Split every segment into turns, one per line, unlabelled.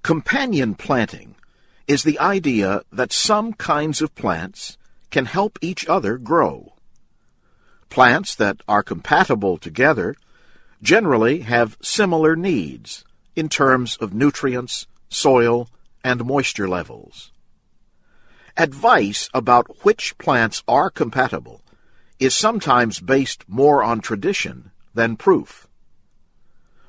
Companion planting is the idea that some kinds of plants can help each other grow. Plants that are compatible together generally have similar needs in terms of nutrients, soil, and moisture levels. Advice about which plants are compatible is sometimes based more on tradition than proof.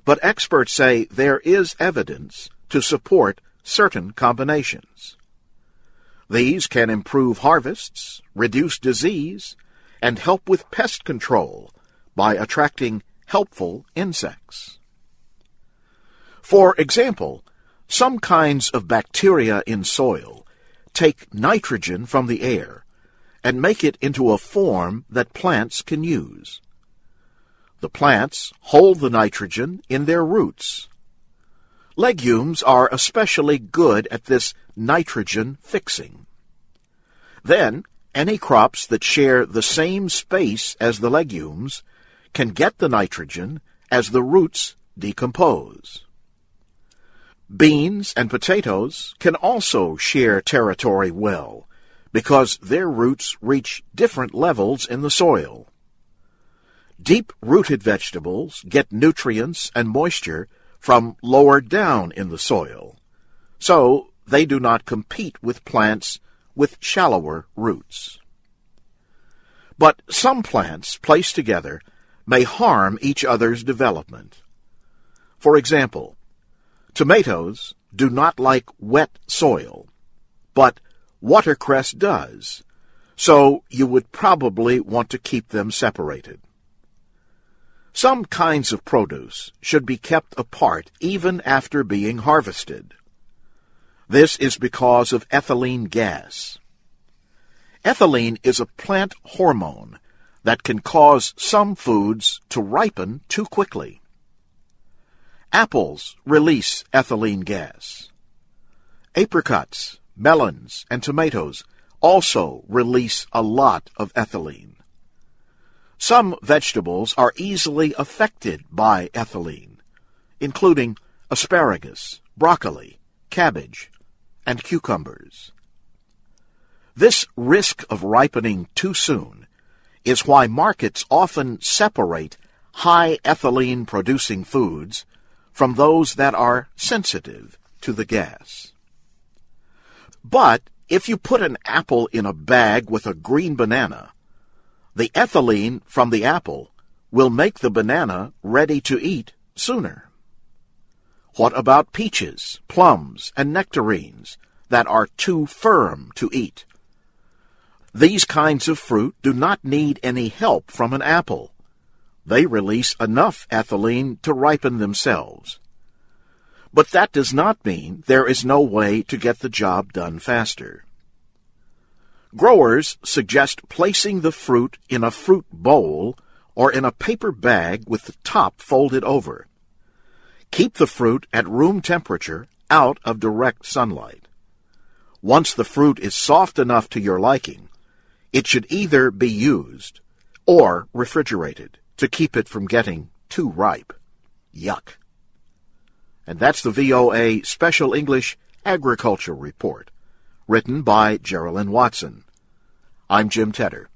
But experts say there is evidence to support certain combinations. These can improve harvests, reduce disease, and help with pest control by attracting helpful insects. For example, some kinds of bacteria in soil take nitrogen from the air and make it into a form that plants can use. The plants hold the nitrogen in their roots. Legumes are especially good at this nitrogen fixing. Then, any crops that share the same space as the legumes can get the nitrogen as the roots decompose. Beans and potatoes can also share territory well because their roots reach different levels in the soil. Deep-rooted vegetables get nutrients and moisture from lower down in the soil, so they do not compete with plants with shallower roots. But some plants placed together may harm each other's development. For example, tomatoes do not like wet soil, but watercress does, so you would probably want to keep them separated. Some kinds of produce should be kept apart even after being harvested. This is because of ethylene gas. Ethylene is a plant hormone that can cause some foods to ripen too quickly. Apples release ethylene gas. Apricots, melons, and tomatoes also release a lot of ethylene. Some vegetables are easily affected by ethylene, including asparagus, broccoli, cabbage, and cucumbers. This risk of ripening too soon is why markets often separate high ethylene-producing foods from those that are sensitive to the gas. But if you put an apple in a bag with a green banana, the ethylene from the apple will make the banana ready to eat sooner. What about peaches, plums, and nectarines that are too firm to eat? These kinds of fruit do not need any help from an apple. They release enough ethylene to ripen themselves. But that does not mean there is no way to get the job done faster. Growers suggest placing the fruit in a fruit bowl or in a paper bag with the top folded over. Keep the fruit at room temperature out of direct sunlight. Once the fruit is soft enough to your liking, it should either be used or refrigerated to keep it from getting too ripe. Yuck. And that's the VOA Special English Agriculture Report, written by Jerilyn Watson. I'm Jim Tedder.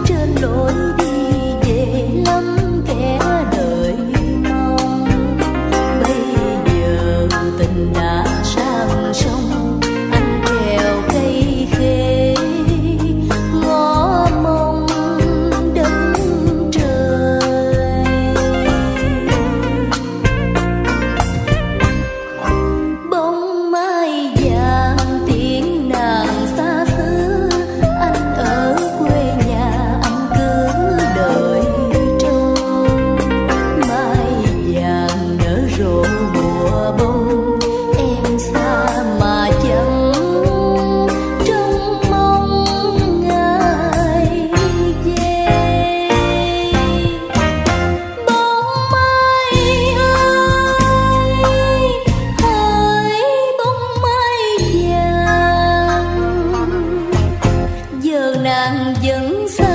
Trên lối đi về lắm kẻ đời vẫn xa